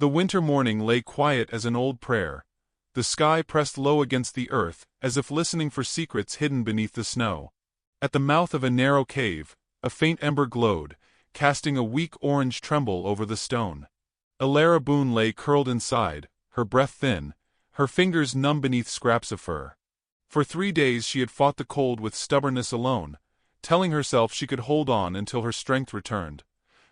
The winter morning lay quiet as an old prayer. The sky pressed low against the earth, as if listening for secrets hidden beneath the snow. At the mouth of a narrow cave, a faint ember glowed, casting a weak orange tremble over the stone. Alara Boone lay curled inside, her breath thin, her fingers numb beneath scraps of fur. For 3 days she had fought the cold with stubbornness alone, telling herself she could hold on until her strength returned,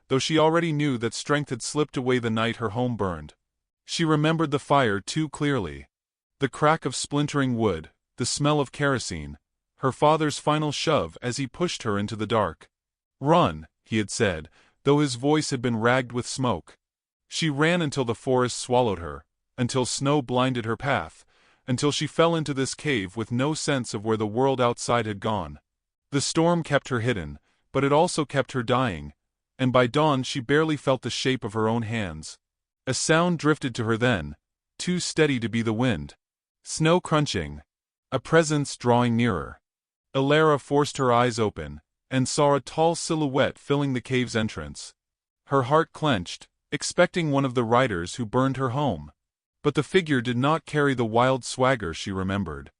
though she already knew that strength had slipped away the night her home burned. She remembered the fire too clearly. The crack of splintering wood, the smell of kerosene, her father's final shove as he pushed her into the dark. "Run," he had said, though his voice had been ragged with smoke. She ran until the forest swallowed her, until snow blinded her path, until she fell into this cave with no sense of where the world outside had gone. The storm kept her hidden, but it also kept her dying, and by dawn she barely felt the shape of her own hands. A sound drifted to her then, too steady to be the wind. Snow crunching. A presence drawing nearer. Alara forced her eyes open, and saw a tall silhouette filling the cave's entrance. Her heart clenched, expecting one of the riders who burned her home. But the figure did not carry the wild swagger she remembered.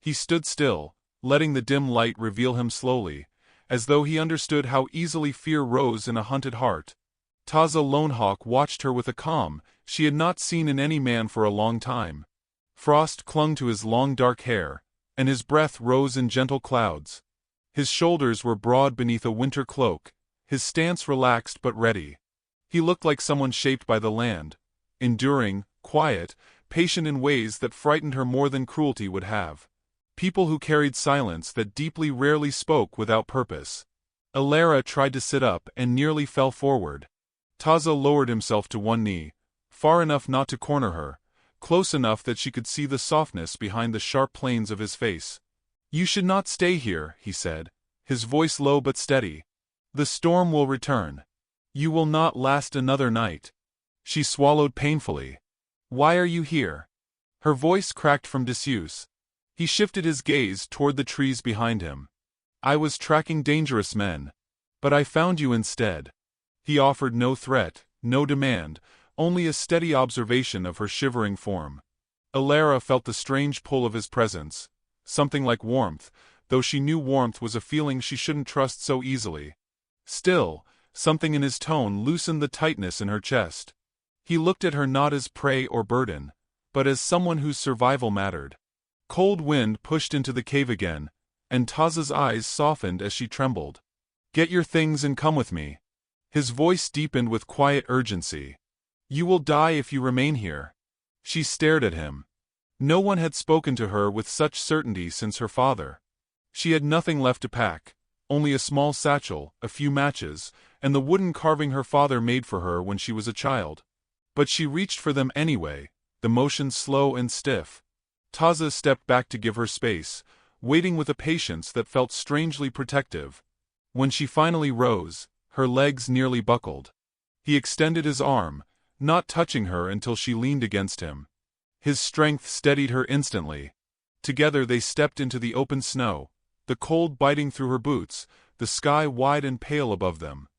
He stood still, letting the dim light reveal him slowly, as though he understood how easily fear rose in a hunted heart. Taza Lonehawk watched her with a calm she had not seen in any man for a long time. Frost clung to his long dark hair, and his breath rose in gentle clouds. His shoulders were broad beneath a winter cloak, his stance relaxed but ready. He looked like someone shaped by the land, enduring, quiet, patient in ways that frightened her more than cruelty would have. People who carried silence that deeply rarely spoke without purpose. Alara tried to sit up and nearly fell forward. Taza lowered himself to one knee, far enough not to corner her, close enough that she could see the softness behind the sharp planes of his face. "You should not stay here," he said, his voice low but steady. "The storm will return. You will not last another night." She swallowed painfully. "Why are you here?" Her voice cracked from disuse. He shifted his gaze toward the trees behind him. "I was tracking dangerous men. But I found you instead." He offered no threat, no demand, only a steady observation of her shivering form. Alara felt the strange pull of his presence, something like warmth, though she knew warmth was a feeling she shouldn't trust so easily. Still, something in his tone loosened the tightness in her chest. He looked at her not as prey or burden, but as someone whose survival mattered. Cold wind pushed into the cave again, and Taza's eyes softened as she trembled. "Get your things and come with me." His voice deepened with quiet urgency. "You will die if you remain here." She stared at him. No one had spoken to her with such certainty since her father. She had nothing left to pack, only a small satchel, a few matches, and the wooden carving her father made for her when she was a child. But she reached for them anyway, the motion slow and stiff. Taza stepped back to give her space, waiting with a patience that felt strangely protective. When she finally rose, her legs nearly buckled. He extended his arm, not touching her until she leaned against him. His strength steadied her instantly. Together they stepped into the open snow, the cold biting through her boots, the sky wide and pale above them.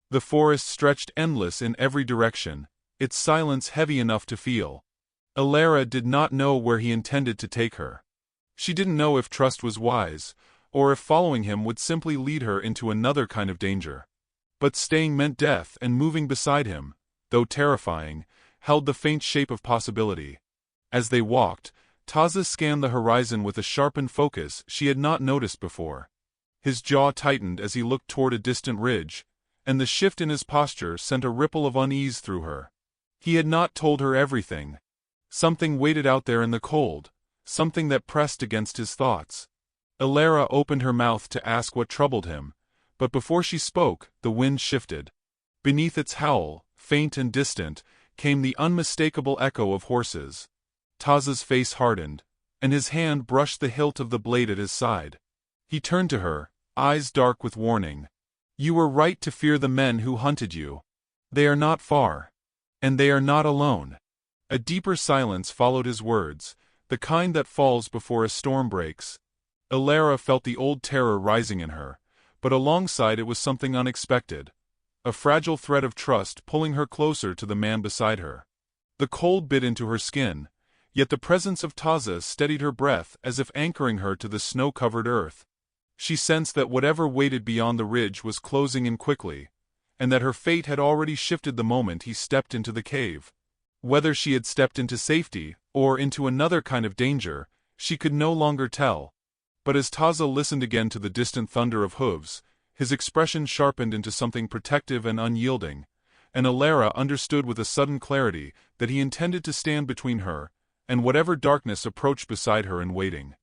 The forest stretched endless in every direction, its silence heavy enough to feel. Alara did not know where he intended to take her. She didn't know if trust was wise, or if following him would simply lead her into another kind of danger. But staying meant death, and moving beside him, though terrifying, held the faint shape of possibility. As they walked, Taza scanned the horizon with a sharpened focus she had not noticed before. His jaw tightened as he looked toward a distant ridge, and the shift in his posture sent a ripple of unease through her. He had not told her everything. Something waited out there in the cold, something that pressed against his thoughts. Alara opened her mouth to ask what troubled him, but before she spoke, the wind shifted. Beneath its howl, faint and distant, came the unmistakable echo of horses. Taza's face hardened, and his hand brushed the hilt of the blade at his side. He turned to her, eyes dark with warning. "You were right to fear the men who hunted you. They are not far. And they are not alone." A deeper silence followed his words, the kind that falls before a storm breaks. Alara felt the old terror rising in her, but alongside it was something unexpected. A fragile thread of trust pulling her closer to the man beside her. The cold bit into her skin, yet the presence of Taza steadied her breath as if anchoring her to the snow-covered earth. She sensed that whatever waited beyond the ridge was closing in quickly, and that her fate had already shifted the moment he stepped into the cave. Whether she had stepped into safety, or into another kind of danger, she could no longer tell. But as Taza listened again to the distant thunder of hooves, his expression sharpened into something protective and unyielding, and Alara understood with a sudden clarity that he intended to stand between her and whatever darkness approached beside her in waiting.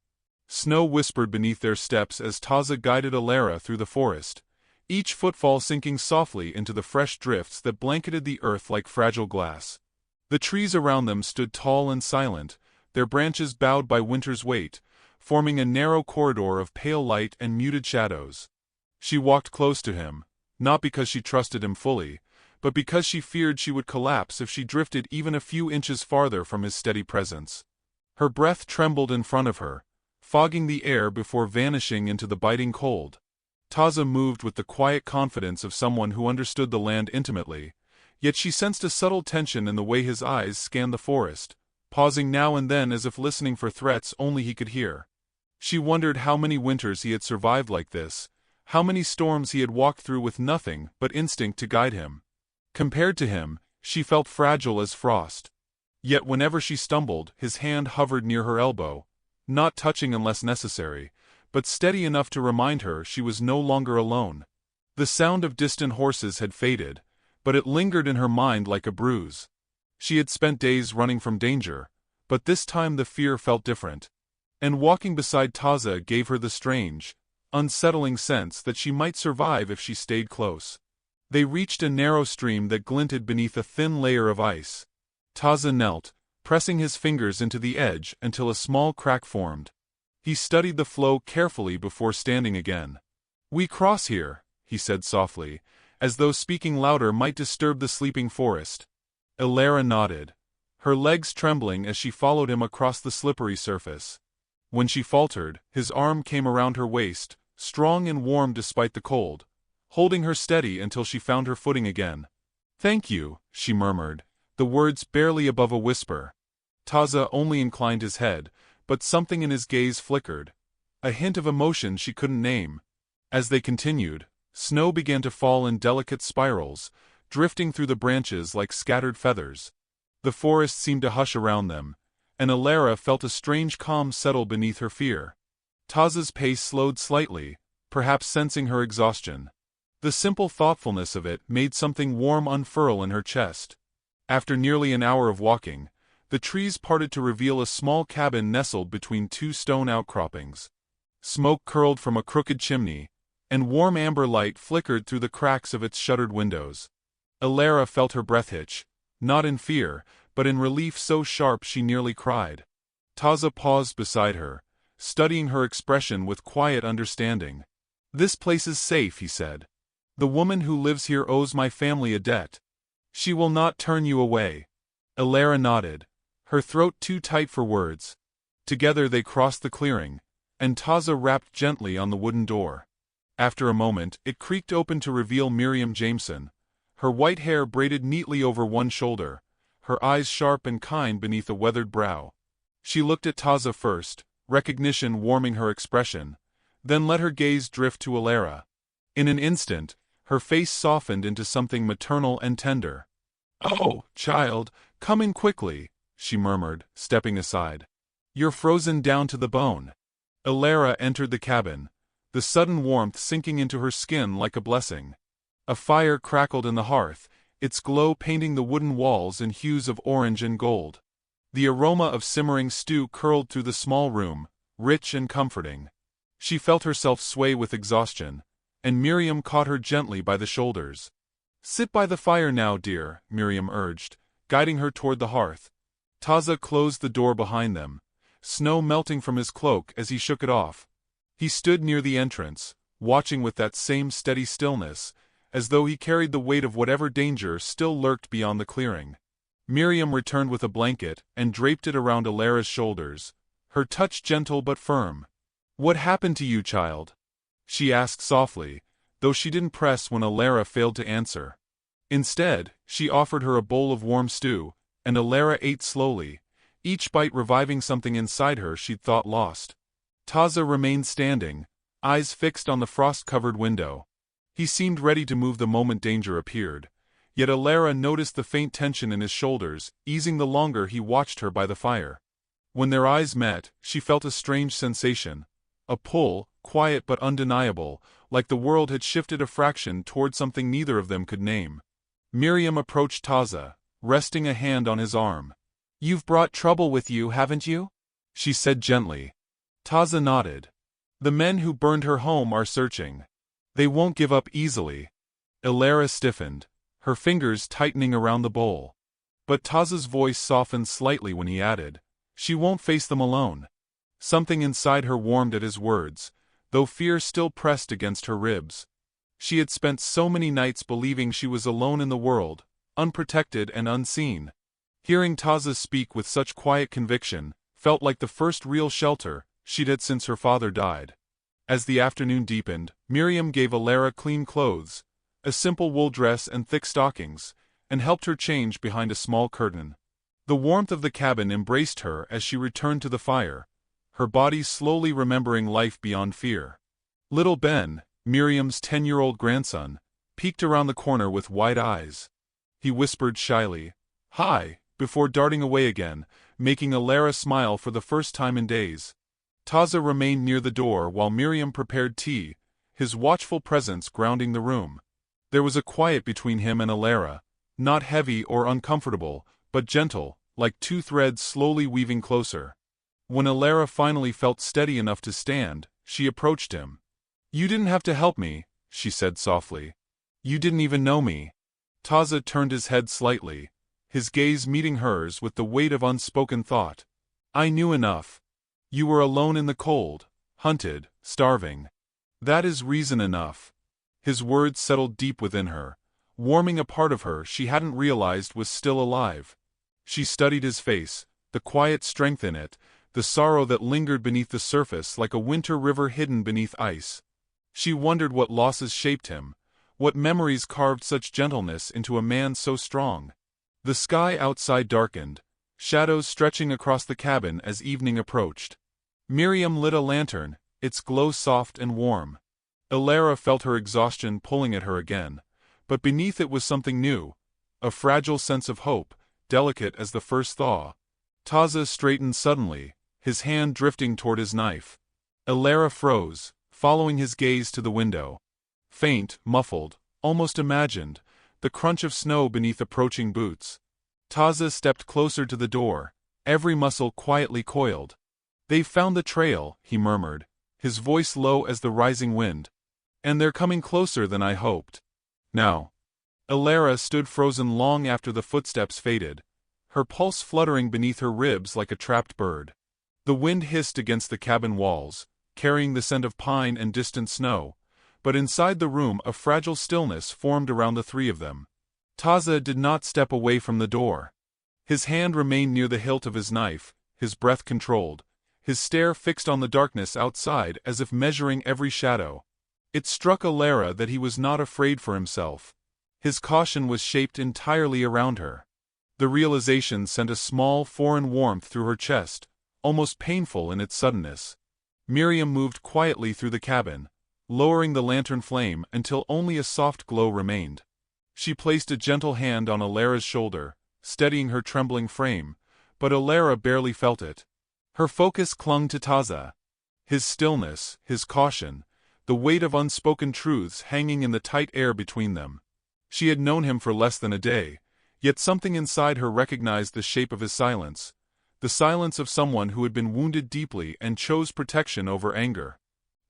Snow whispered beneath their steps as Taza guided Alara through the forest, each footfall sinking softly into the fresh drifts that blanketed the earth like fragile glass. The trees around them stood tall and silent, their branches bowed by winter's weight, forming a narrow corridor of pale light and muted shadows. She walked close to him, not because she trusted him fully, but because she feared she would collapse if she drifted even a few inches farther from his steady presence. Her breath trembled in front of her, fogging the air before vanishing into the biting cold. Taza moved with the quiet confidence of someone who understood the land intimately, yet she sensed a subtle tension in the way his eyes scanned the forest, pausing now and then as if listening for threats only he could hear. She wondered how many winters he had survived like this, how many storms he had walked through with nothing but instinct to guide him. Compared to him, she felt fragile as frost. Yet whenever she stumbled, his hand hovered near her elbow, not touching unless necessary, but steady enough to remind her she was no longer alone. The sound of distant horses had faded, but it lingered in her mind like a bruise. She had spent days running from danger, but this time the fear felt different. And walking beside Taza gave her the strange, unsettling sense that she might survive if she stayed close. They reached a narrow stream that glinted beneath a thin layer of ice. Taza knelt, pressing his fingers into the edge until a small crack formed. He studied the flow carefully before standing again. "We cross here," he said softly, as though speaking louder might disturb the sleeping forest. Alara nodded, her legs trembling as she followed him across the slippery surface. When she faltered, his arm came around her waist, strong and warm despite the cold, holding her steady until she found her footing again. "Thank you," she murmured, the words barely above a whisper. Taza only inclined his head, but something in his gaze flickered, a hint of emotion she couldn't name. As they continued, snow began to fall in delicate spirals, drifting through the branches like scattered feathers. The forest seemed to hush around them, and Alara felt a strange calm settle beneath her fear. Taza's pace slowed slightly, perhaps sensing her exhaustion. The simple thoughtfulness of it made something warm unfurl in her chest. After nearly an hour of walking, the trees parted to reveal a small cabin nestled between two stone outcroppings. Smoke curled from a crooked chimney, and warm amber light flickered through the cracks of its shuttered windows. Alara felt her breath hitch, not in fear, but in relief so sharp she nearly cried. Taza paused beside her, studying her expression with quiet understanding. "This place is safe," he said. "The woman who lives here owes my family a debt. She will not turn you away." Alara nodded, her throat too tight for words. Together they crossed the clearing, and Taza rapped gently on the wooden door. After a moment, it creaked open to reveal Miriam Jameson, her white hair braided neatly over one shoulder, her eyes sharp and kind beneath a weathered brow. She looked at Taza first, recognition warming her expression, then let her gaze drift to Alara. In an instant, her face softened into something maternal and tender. "Oh, child, come in quickly," she murmured, stepping aside. "You're frozen down to the bone." Alara entered the cabin, the sudden warmth sinking into her skin like a blessing. A fire crackled in the hearth, its glow painting the wooden walls in hues of orange and gold. The aroma of simmering stew curled through the small room, rich and comforting. She felt herself sway with exhaustion, and Miriam caught her gently by the shoulders. "Sit by the fire now, dear," Miriam urged, guiding her toward the hearth. Taza closed the door behind them, snow melting from his cloak as he shook it off. He stood near the entrance, watching with that same steady stillness, as though he carried the weight of whatever danger still lurked beyond the clearing. Miriam returned with a blanket and draped it around Alara's shoulders, her touch gentle but firm. "What happened to you, child?" she asked softly, though she didn't press when Alara failed to answer. Instead, she offered her a bowl of warm stew, and Alara ate slowly, each bite reviving something inside her she'd thought lost. Taza remained standing, eyes fixed on the frost-covered window. He seemed ready to move the moment danger appeared, yet Alara noticed the faint tension in his shoulders, easing the longer he watched her by the fire. When their eyes met, she felt a strange sensation, a pull, quiet but undeniable, like the world had shifted a fraction toward something neither of them could name. Miriam approached Taza, resting a hand on his arm. "You've brought trouble with you, haven't you?" she said gently. Taza nodded. "The men who burned her home are searching. They won't give up easily." Alara stiffened, her fingers tightening around the bowl. But Taza's voice softened slightly when he added, "She won't face them alone." Something inside her warmed at his words, though fear still pressed against her ribs. She had spent so many nights believing she was alone in the world, unprotected and unseen. Hearing Taza speak with such quiet conviction felt like the first real shelter she'd had since her father died. As the afternoon deepened, Miriam gave Alara clean clothes, a simple wool dress and thick stockings, and helped her change behind a small curtain. The warmth of the cabin embraced her as she returned to the fire, her body slowly remembering life beyond fear. Little Ben, Miriam's 10-year-old grandson, peeked around the corner with wide eyes. He whispered shyly, "Hi," before darting away again, making Alara smile for the first time in days. Taza remained near the door while Miriam prepared tea, his watchful presence grounding the room. There was a quiet between him and Alara, not heavy or uncomfortable, but gentle, like two threads slowly weaving closer. When Alara finally felt steady enough to stand, she approached him. "You didn't have to help me," she said softly. "You didn't even know me." Taza turned his head slightly, his gaze meeting hers with the weight of unspoken thought. "I knew enough. You were alone in the cold, hunted, starving. That is reason enough." His words settled deep within her, warming a part of her she hadn't realized was still alive. She studied his face, the quiet strength in it, the sorrow that lingered beneath the surface like a winter river hidden beneath ice. She wondered what losses shaped him, what memories carved such gentleness into a man so strong. The sky outside darkened, shadows stretching across the cabin as evening approached. Miriam lit a lantern, its glow soft and warm. Alara felt her exhaustion pulling at her again, but beneath it was something new, a fragile sense of hope, delicate as the first thaw. Taza straightened suddenly, his hand drifting toward his knife. Alara froze, following his gaze to the window. Faint, muffled, almost imagined, the crunch of snow beneath approaching boots. Taza stepped closer to the door, every muscle quietly coiled. "They've found the trail," he murmured, his voice low as the rising wind. "And they're coming closer than I hoped." "Now." Alara stood frozen long after the footsteps faded, her pulse fluttering beneath her ribs like a trapped bird. The wind hissed against the cabin walls, carrying the scent of pine and distant snow, but inside the room a fragile stillness formed around the three of them. Taza did not step away from the door. His hand remained near the hilt of his knife, his breath controlled, his stare fixed on the darkness outside as if measuring every shadow. It struck Alara that he was not afraid for himself. His caution was shaped entirely around her. The realization sent a small foreign warmth through her chest, almost painful in its suddenness. Miriam moved quietly through the cabin, lowering the lantern flame until only a soft glow remained. She placed a gentle hand on Alara's shoulder, steadying her trembling frame, but Alara barely felt it. Her focus clung to Taza. His stillness, his caution, the weight of unspoken truths hanging in the tight air between them. She had known him for less than a day, yet something inside her recognized the shape of his silence, the silence of someone who had been wounded deeply and chose protection over anger.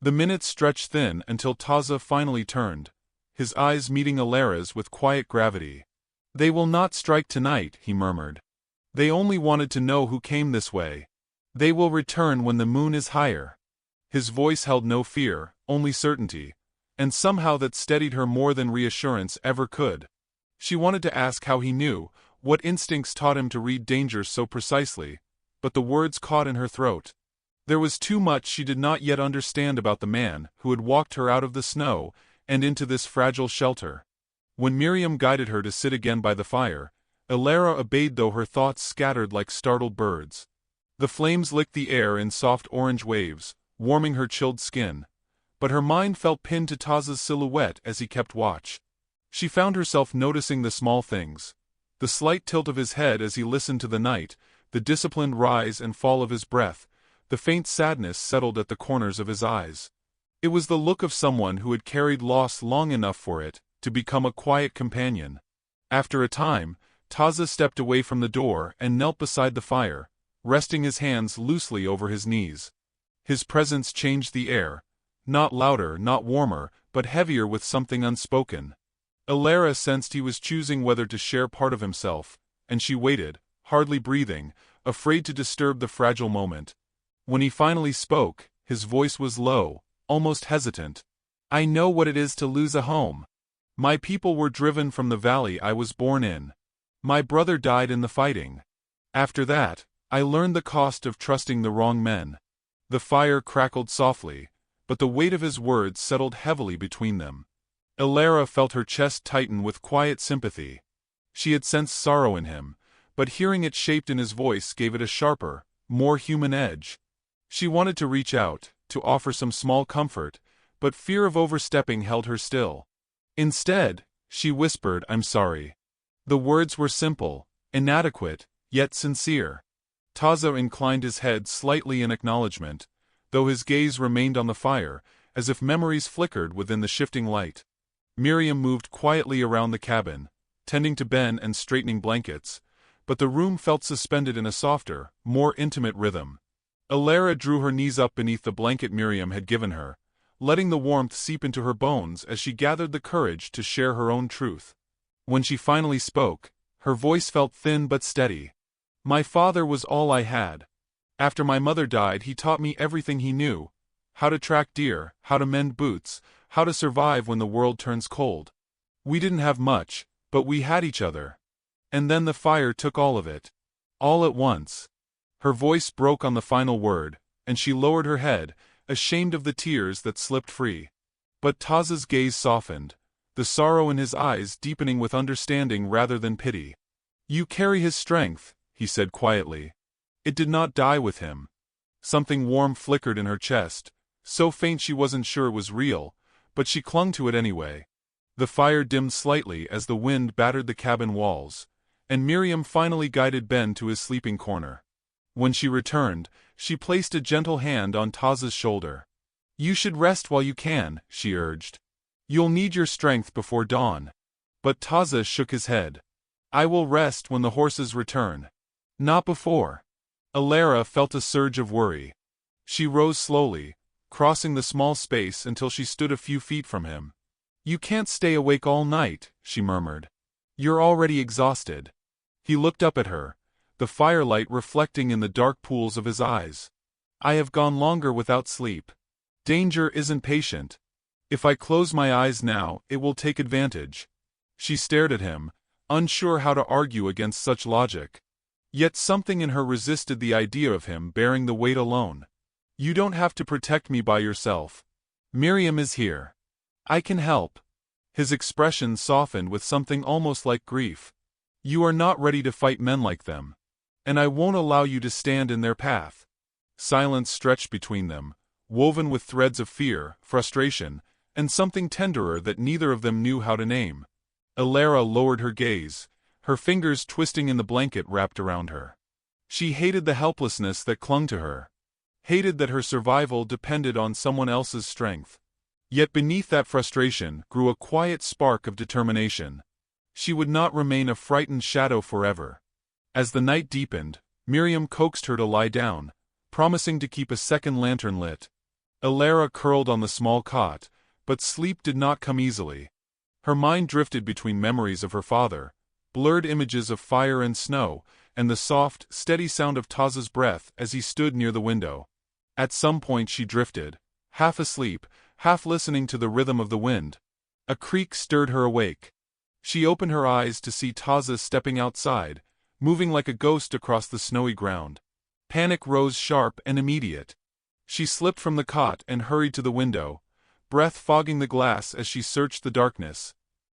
The minutes stretched thin until Taza finally turned, his eyes meeting Alara's with quiet gravity. "They will not strike tonight," he murmured. "They only wanted to know who came this way. They will return when the moon is higher." His voice held no fear, only certainty, and somehow that steadied her more than reassurance ever could. She wanted to ask how he knew, what instincts taught him to read dangers so precisely, but the words caught in her throat. There was too much she did not yet understand about the man who had walked her out of the snow and into this fragile shelter. When Miriam guided her to sit again by the fire, Elara obeyed though her thoughts scattered like startled birds. The flames licked the air in soft orange waves, warming her chilled skin. But her mind felt pinned to Taza's silhouette as he kept watch. She found herself noticing the small things. The slight tilt of his head as he listened to the night, the disciplined rise and fall of his breath, the faint sadness settled at the corners of his eyes. It was the look of someone who had carried loss long enough for it to become a quiet companion. After a time, Taza stepped away from the door and knelt beside the fire, resting his hands loosely over his knees. His presence changed the air, not louder, not warmer, but heavier with something unspoken. Elara sensed he was choosing whether to share part of himself, and she waited, hardly breathing, afraid to disturb the fragile moment. When he finally spoke, his voice was low, almost hesitant. "I know what it is to lose a home. My people were driven from the valley I was born in. My brother died in the fighting. After that, I learned the cost of trusting the wrong men." The fire crackled softly, but the weight of his words settled heavily between them. Elara felt her chest tighten with quiet sympathy. She had sensed sorrow in him, but hearing it shaped in his voice gave it a sharper, more human edge. She wanted to reach out, to offer some small comfort, but fear of overstepping held her still. Instead, she whispered, "I'm sorry." The words were simple, inadequate, yet sincere. Taza inclined his head slightly in acknowledgement, though his gaze remained on the fire, as if memories flickered within the shifting light. Miriam moved quietly around the cabin, tending to Ben and straightening blankets, but the room felt suspended in a softer, more intimate rhythm. Elara drew her knees up beneath the blanket Miriam had given her, letting the warmth seep into her bones as she gathered the courage to share her own truth. When she finally spoke, her voice felt thin but steady. "My father was all I had. After my mother died, he taught me everything he knew: how to track deer, how to mend boots, how to survive when the world turns cold. We didn't have much, but we had each other. And then the fire took all of it. All at once." Her voice broke on the final word, and she lowered her head, ashamed of the tears that slipped free. But Taza's gaze softened, the sorrow in his eyes deepening with understanding rather than pity. "You carry his strength," he said quietly. "It did not die with him." Something warm flickered in her chest, so faint she wasn't sure it was real, but she clung to it anyway. The fire dimmed slightly as the wind battered the cabin walls, and Miriam finally guided Ben to his sleeping corner. When she returned, she placed a gentle hand on Taza's shoulder. "You should rest while you can," she urged. "You'll need your strength before dawn." But Taza shook his head. "I will rest when the horses return. Not before." Elara felt a surge of worry. She rose slowly, crossing the small space until she stood a few feet from him. "You can't stay awake all night," she murmured. "You're already exhausted." He looked up at her, the firelight reflecting in the dark pools of his eyes. "I have gone longer without sleep. Danger isn't patient. If I close my eyes now, it will take advantage." She stared at him, unsure how to argue against such logic. Yet something in her resisted the idea of him bearing the weight alone. "You don't have to protect me by yourself. Miriam is here. I can help." His expression softened with something almost like grief. "You are not ready to fight men like them. And I won't allow you to stand in their path." Silence stretched between them, woven with threads of fear, frustration, and something tenderer that neither of them knew how to name. Elara lowered her gaze, her fingers twisting in the blanket wrapped around her. She hated the helplessness that clung to her. Hated that her survival depended on someone else's strength. Yet beneath that frustration grew a quiet spark of determination. She would not remain a frightened shadow forever. As the night deepened, Miriam coaxed her to lie down, promising to keep a second lantern lit. Elara curled on the small cot, but sleep did not come easily. Her mind drifted between memories of her father, blurred images of fire and snow, and the soft, steady sound of Taza's breath as he stood near the window. At some point she drifted, half asleep, half listening to the rhythm of the wind. A creak stirred her awake. She opened her eyes to see Taza stepping outside, moving like a ghost across the snowy ground. Panic rose sharp and immediate. She slipped from the cot and hurried to the window, breath fogging the glass as she searched the darkness.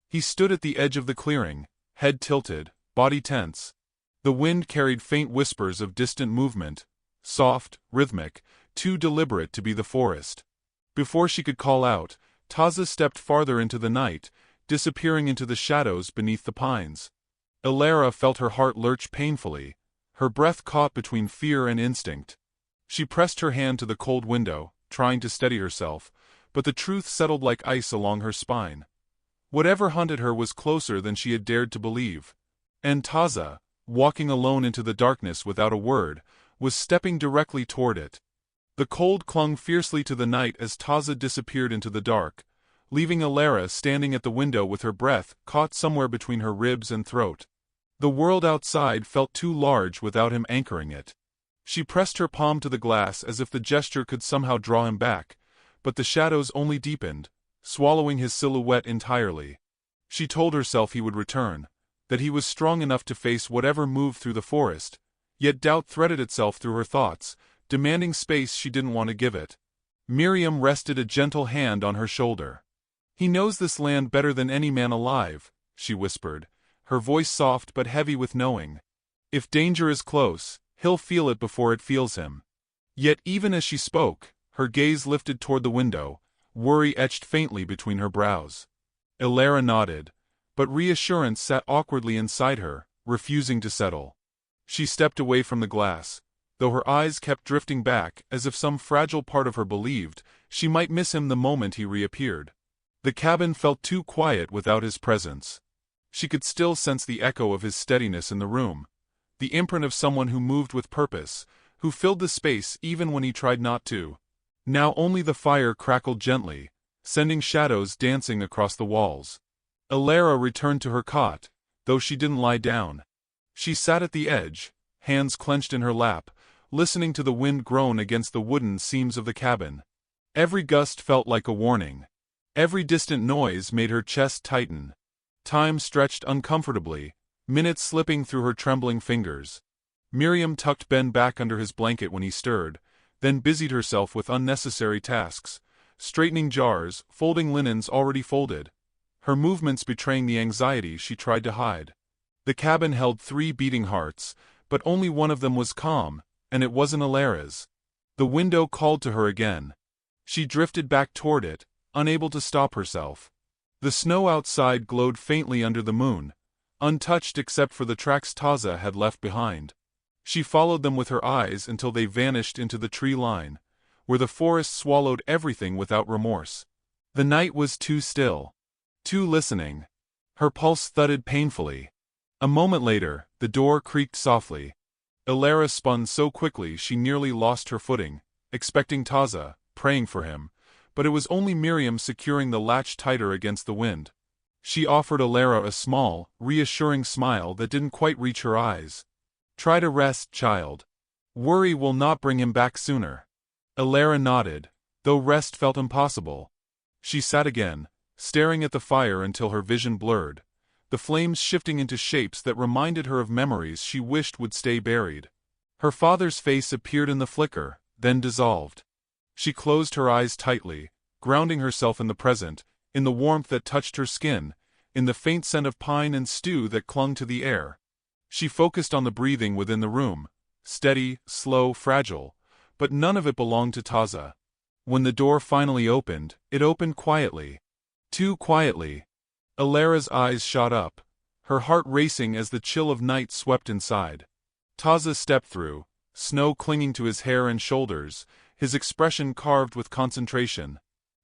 He stood at the edge of the clearing, head tilted, body tense. The wind carried faint whispers of distant movement, soft, rhythmic, too deliberate to be the forest. Before she could call out, Taza stepped farther into the night, disappearing into the shadows beneath the pines. Alara felt her heart lurch painfully, her breath caught between fear and instinct. She pressed her hand to the cold window, trying to steady herself, but the truth settled like ice along her spine. Whatever hunted her was closer than she had dared to believe. And Taza, walking alone into the darkness without a word, was stepping directly toward it. The cold clung fiercely to the night as Taza disappeared into the dark, leaving Alara standing at the window with her breath caught somewhere between her ribs and throat. The world outside felt too large without him anchoring it. She pressed her palm to the glass as if the gesture could somehow draw him back, but the shadows only deepened, swallowing his silhouette entirely. She told herself he would return, that he was strong enough to face whatever moved through the forest, yet doubt threaded itself through her thoughts, demanding space she didn't want to give it. Miriam rested a gentle hand on her shoulder. "He knows this land better than any man alive," she whispered, her voice soft but heavy with knowing. "If danger is close, he'll feel it before it feels him." Yet even as she spoke, her gaze lifted toward the window, worry etched faintly between her brows. Alara nodded, but reassurance sat awkwardly inside her, refusing to settle. She stepped away from the glass, though her eyes kept drifting back as if some fragile part of her believed she might miss him the moment he reappeared. The cabin felt too quiet without his presence. She could still sense the echo of his steadiness in the room, the imprint of someone who moved with purpose, who filled the space even when he tried not to. Now only the fire crackled gently, sending shadows dancing across the walls. Alara returned to her cot, though she didn't lie down. She sat at the edge, hands clenched in her lap, listening to the wind groan against the wooden seams of the cabin. Every gust felt like a warning. Every distant noise made her chest tighten. Time stretched uncomfortably, minutes slipping through her trembling fingers. Miriam tucked Ben back under his blanket when he stirred, then busied herself with unnecessary tasks, straightening jars, folding linens already folded, her movements betraying the anxiety she tried to hide. The cabin held 3 beating hearts, but only one of them was calm, and it wasn't Alara's. The window called to her again. She drifted back toward it, unable to stop herself. The snow outside glowed faintly under the moon, untouched except for the tracks Taza had left behind. She followed them with her eyes until they vanished into the tree line, where the forest swallowed everything without remorse. The night was too still, too listening. Her pulse thudded painfully. A moment later, the door creaked softly. Alara spun so quickly she nearly lost her footing, expecting Taza, praying for him, but it was only Miriam securing the latch tighter against the wind. She offered Alara a small, reassuring smile that didn't quite reach her eyes. "Try to rest, child. Worry will not bring him back sooner." Alara nodded, though rest felt impossible. She sat again, staring at the fire until her vision blurred, the flames shifting into shapes that reminded her of memories she wished would stay buried. Her father's face appeared in the flicker, then dissolved. She closed her eyes tightly, grounding herself in the present, in the warmth that touched her skin, in the faint scent of pine and stew that clung to the air. She focused on the breathing within the room, steady, slow, fragile, but none of it belonged to Taza. When the door finally opened, it opened quietly. Too quietly. Alara's eyes shot up, her heart racing as the chill of night swept inside. Taza stepped through, snow clinging to his hair and shoulders, his expression carved with concentration.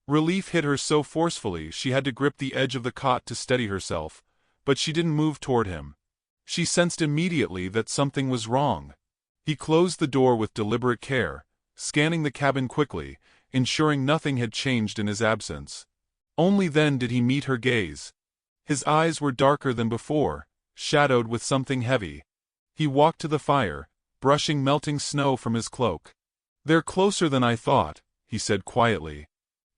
Relief hit her so forcefully she had to grip the edge of the cot to steady herself, but she didn't move toward him. She sensed immediately that something was wrong. He closed the door with deliberate care, scanning the cabin quickly, ensuring nothing had changed in his absence. Only then did he meet her gaze. His eyes were darker than before, shadowed with something heavy. He walked to the fire, brushing melting snow from his cloak. "They're closer than I thought," he said quietly.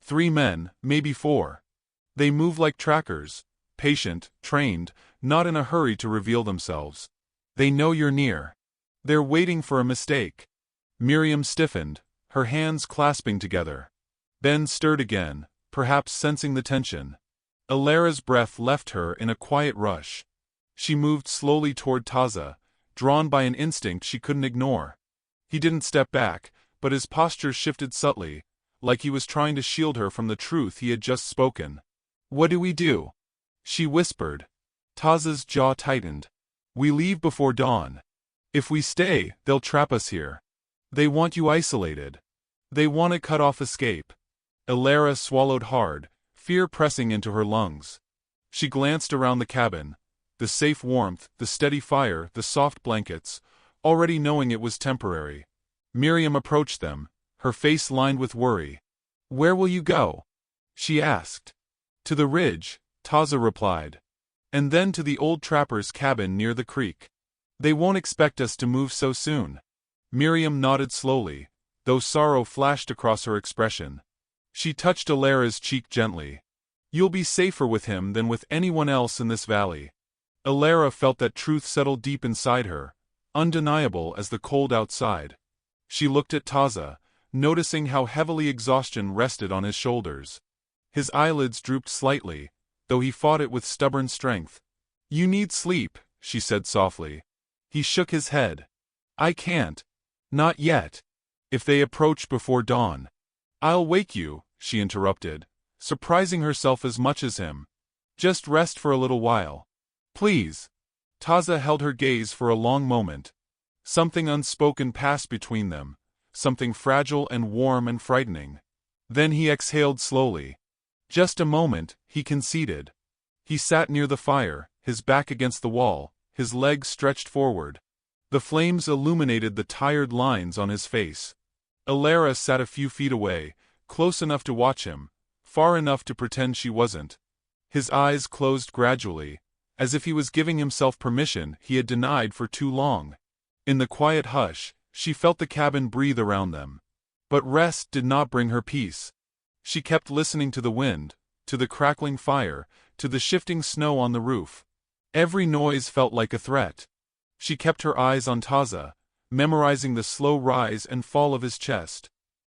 3 men, maybe 4. They move like trackers, patient, trained, not in a hurry to reveal themselves. They know you're near. They're waiting for a mistake. Miriam stiffened, her hands clasping together. Ben stirred again, perhaps sensing the tension. Alara's breath left her in a quiet rush. She moved slowly toward Taza, drawn by an instinct she couldn't ignore. He didn't step back, but his posture shifted subtly, like he was trying to shield her from the truth he had just spoken. "What do we do?" she whispered. Taza's jaw tightened. "We leave before dawn. If we stay, they'll trap us here. They want you isolated. They want to cut off escape." Elara swallowed hard, fear pressing into her lungs. She glanced around the cabin. The safe warmth, the steady fire, the soft blankets, already knowing it was temporary. Miriam approached them, her face lined with worry. "Where will you go?" she asked. "To the ridge," Taza replied. "And then to the old trapper's cabin near the creek. They won't expect us to move so soon." Miriam nodded slowly, though sorrow flashed across her expression. She touched Alara's cheek gently. "You'll be safer with him than with anyone else in this valley." Alara felt that truth settle deep inside her, undeniable as the cold outside. She looked at Taza, noticing how heavily exhaustion rested on his shoulders. His eyelids drooped slightly, though he fought it with stubborn strength. "You need sleep," she said softly. He shook his head. "I can't. Not yet. If they approach before dawn." "I'll wake you," she interrupted, surprising herself as much as him. "Just rest for a little while. Please." Taza held her gaze for a long moment. Something unspoken passed between them, something fragile and warm and frightening. Then he exhaled slowly. "Just a moment," he conceded. He sat near the fire, his back against the wall, his legs stretched forward. The flames illuminated the tired lines on his face. Alara sat a few feet away, close enough to watch him, far enough to pretend she wasn't. His eyes closed gradually, as if he was giving himself permission he had denied for too long. In the quiet hush, she felt the cabin breathe around them. But rest did not bring her peace. She kept listening to the wind, to the crackling fire, to the shifting snow on the roof. Every noise felt like a threat. She kept her eyes on Taza, memorizing the slow rise and fall of his chest.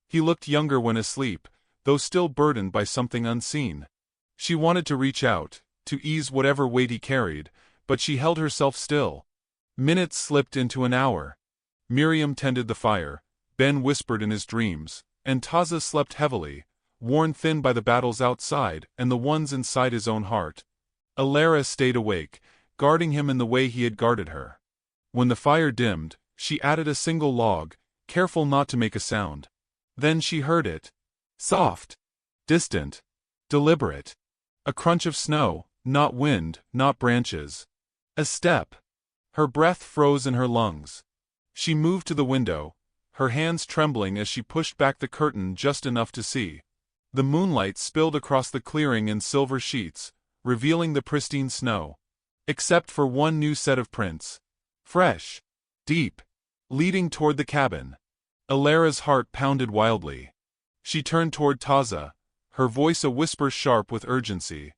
He looked younger when asleep, though still burdened by something unseen. She wanted to reach out, to ease whatever weight he carried, but she held herself still. Minutes slipped into an hour. Miriam tended the fire, Ben whispered in his dreams, and Taza slept heavily, worn thin by the battles outside and the ones inside his own heart. Alara stayed awake, guarding him in the way he had guarded her. When the fire dimmed, she added a single log, careful not to make a sound. Then she heard it. Soft. Distant. Deliberate. A crunch of snow, not wind, not branches. A step. Her breath froze in her lungs. She moved to the window, her hands trembling as she pushed back the curtain just enough to see. The moonlight spilled across the clearing in silver sheets, revealing the pristine snow. Except for one new set of prints. Fresh. Deep. Leading toward the cabin. Alara's heart pounded wildly. She turned toward Taza, her voice a whisper sharp with urgency.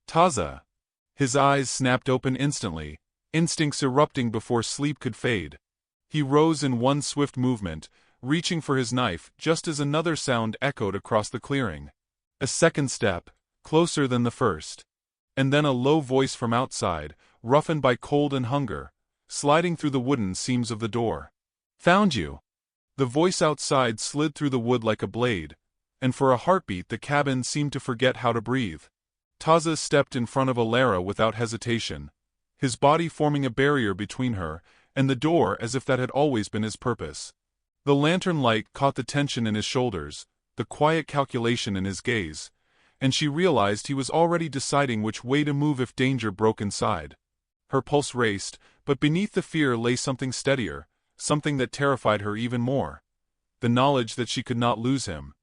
"Taza." His eyes snapped open instantly, instincts erupting before sleep could fade. He rose in one swift movement, reaching for his knife just as another sound echoed across the clearing. A second step, closer than the first. And then a low voice from outside, roughened by cold and hunger, sliding through the wooden seams of the door. "Found you." The voice outside slid through the wood like a blade, and for a heartbeat the cabin seemed to forget how to breathe. Taza stepped in front of Alara without hesitation, his body forming a barrier between her and the door as if that had always been his purpose. The lantern light caught the tension in his shoulders, the quiet calculation in his gaze, and she realized he was already deciding which way to move if danger broke inside. Her pulse raced, but beneath the fear lay something steadier, something that terrified her even more. The knowledge that she could not lose him.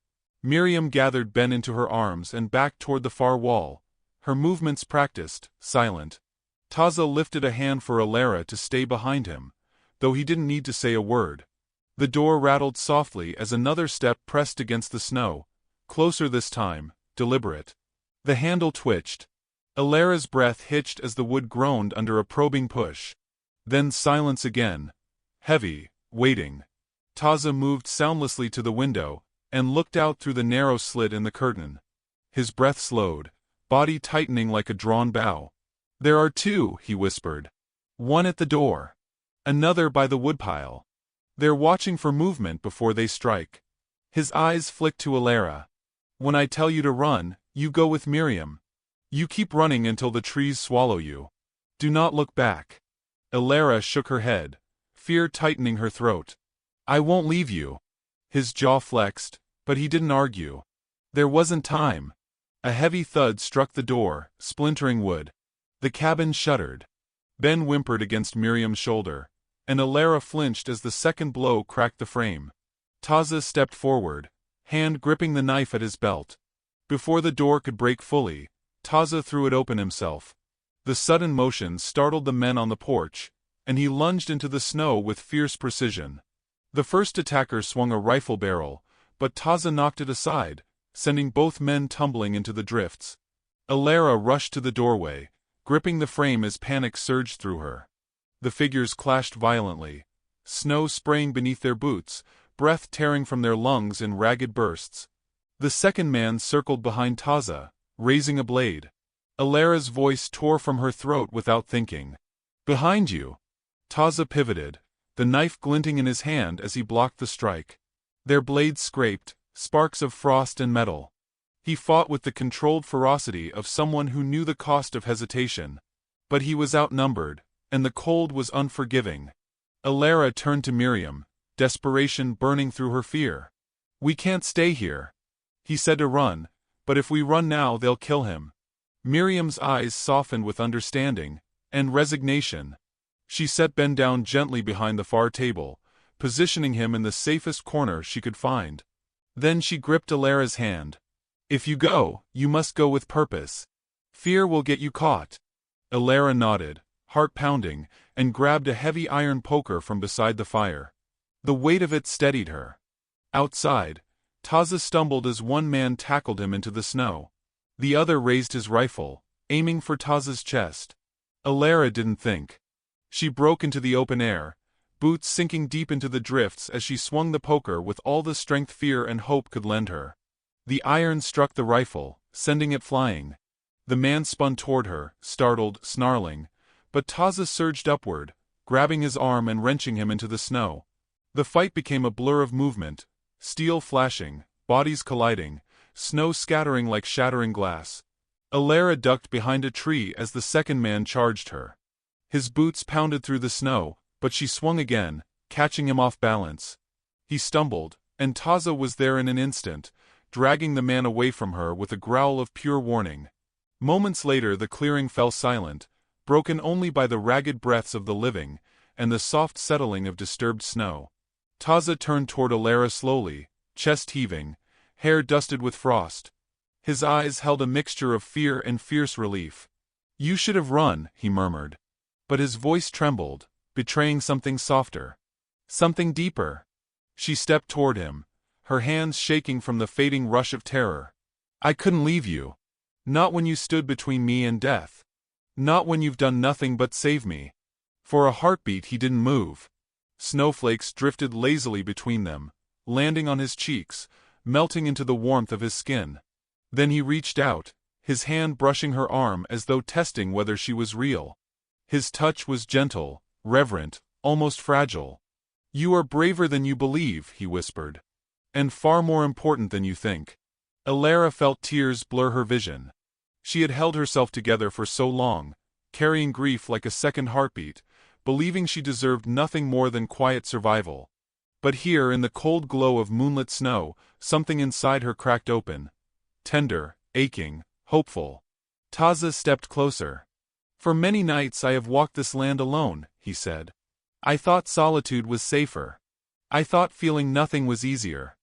Miriam gathered Ben into her arms and backed toward the far wall, her movements practiced, silent. Taza lifted a hand for Alara to stay behind him, though he didn't need to say a word. The door rattled softly as another step pressed against the snow, closer this time, deliberate. The handle twitched. Alara's breath hitched as the wood groaned under a probing push. Then silence again. Heavy, waiting. Taza moved soundlessly to the window, and looked out through the narrow slit in the curtain. His breath slowed, body tightening like a drawn bow. "There are two," he whispered. One at the door. Another by the woodpile. They're watching for movement before they strike. His eyes flicked to Alara. When I tell you to run, you go with Miriam. You keep running until the trees swallow you. Do not look back. Alara shook her head, fear tightening her throat. I won't leave you. His jaw flexed, but he didn't argue. There wasn't time. A heavy thud struck the door, splintering wood. The cabin shuddered. Ben whimpered against Miriam's shoulder, and Alara flinched as the second blow cracked the frame. Taza stepped forward, hand gripping the knife at his belt. Before the door could break fully, Taza threw it open himself. The sudden motion startled the men on the porch, and he lunged into the snow with fierce precision. The first attacker swung a rifle barrel, but Taza knocked it aside, sending both men tumbling into the drifts. Alara rushed to the doorway, gripping the frame as panic surged through her. The figures clashed violently, snow spraying beneath their boots, breath tearing from their lungs in ragged bursts. The second man circled behind Taza, raising a blade. Alara's voice tore from her throat without thinking. Behind you! Taza pivoted, the knife glinting in his hand as he blocked the strike. Their blades scraped, sparks of frost and metal. He fought with the controlled ferocity of someone who knew the cost of hesitation. But he was outnumbered, and the cold was unforgiving. Alara turned to Miriam, desperation burning through her fear. We can't stay here. He said to run, but if we run now they'll kill him. Miriam's eyes softened with understanding and resignation. She set Ben down gently behind the far table, positioning him in the safest corner she could find. Then she gripped Alara's hand. If you go, you must go with purpose. Fear will get you caught. Alara nodded, heart pounding, and grabbed a heavy iron poker from beside the fire. The weight of it steadied her. Outside, Taza stumbled as one man tackled him into the snow. The other raised his rifle, aiming for Taza's chest. Alara didn't think. She broke into the open air, boots sinking deep into the drifts as she swung the poker with all the strength fear and hope could lend her. The iron struck the rifle, sending it flying. The man spun toward her, startled, snarling, but Taza surged upward, grabbing his arm and wrenching him into the snow. The fight became a blur of movement, steel flashing, bodies colliding, snow scattering like shattering glass. Alara ducked behind a tree as the second man charged her. His boots pounded through the snow, but she swung again, catching him off balance. He stumbled, and Taza was there in an instant, dragging the man away from her with a growl of pure warning. Moments later the clearing fell silent, broken only by the ragged breaths of the living, and the soft settling of disturbed snow. Taza turned toward Alara slowly, chest heaving, hair dusted with frost. His eyes held a mixture of fear and fierce relief. You should have run, he murmured. But his voice trembled, betraying something softer. Something deeper. She stepped toward him, her hands shaking from the fading rush of terror. I couldn't leave you. Not when you stood between me and death. Not when you've done nothing but save me. For a heartbeat he didn't move. Snowflakes drifted lazily between them, landing on his cheeks, melting into the warmth of his skin. Then he reached out, his hand brushing her arm as though testing whether she was real. His touch was gentle, reverent, almost fragile. You are braver than you believe, he whispered. And far more important than you think. Alara felt tears blur her vision. She had held herself together for so long, carrying grief like a second heartbeat, believing she deserved nothing more than quiet survival. But here in the cold glow of moonlit snow, something inside her cracked open. Tender, aching, hopeful. Taza stepped closer. For many nights I have walked this land alone, he said. I thought solitude was safer. I thought feeling nothing was easier.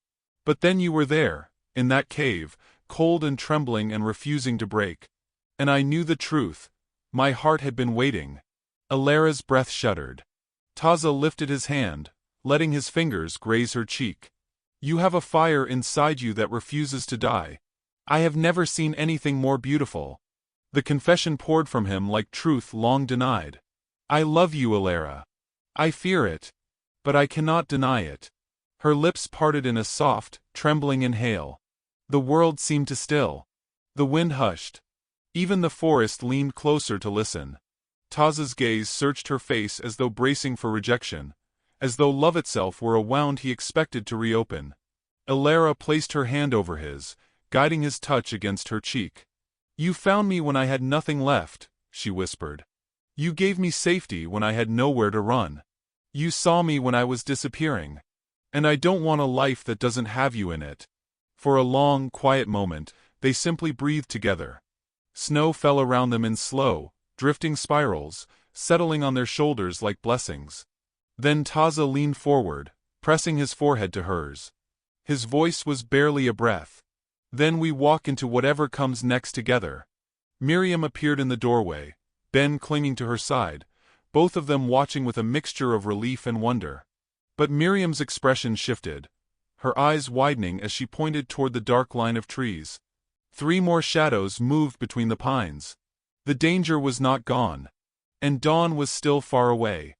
But then you were there, in that cave, cold and trembling and refusing to break. And I knew the truth. My heart had been waiting. Alara's breath shuddered. Taza lifted his hand, letting his fingers graze her cheek. You have a fire inside you that refuses to die. I have never seen anything more beautiful. The confession poured from him like truth long denied. I love you, Alara. I fear it. But I cannot deny it. Her lips parted in a soft, trembling inhale. The world seemed to still. The wind hushed. Even the forest leaned closer to listen. Taza's gaze searched her face as though bracing for rejection, as though love itself were a wound he expected to reopen. Elara placed her hand over his, guiding his touch against her cheek. "You found me when I had nothing left," she whispered. "You gave me safety when I had nowhere to run. You saw me when I was disappearing. And I don't want a life that doesn't have you in it." For a long, quiet moment, they simply breathed together. Snow fell around them in slow, drifting spirals, settling on their shoulders like blessings. Then Taza leaned forward, pressing his forehead to hers. His voice was barely a breath. "Then we walk into whatever comes next together." Miriam appeared in the doorway, Ben clinging to her side, both of them watching with a mixture of relief and wonder. But Miriam's expression shifted, her eyes widening as she pointed toward the dark line of trees. 3 more shadows moved between the pines. The danger was not gone. And dawn was still far away.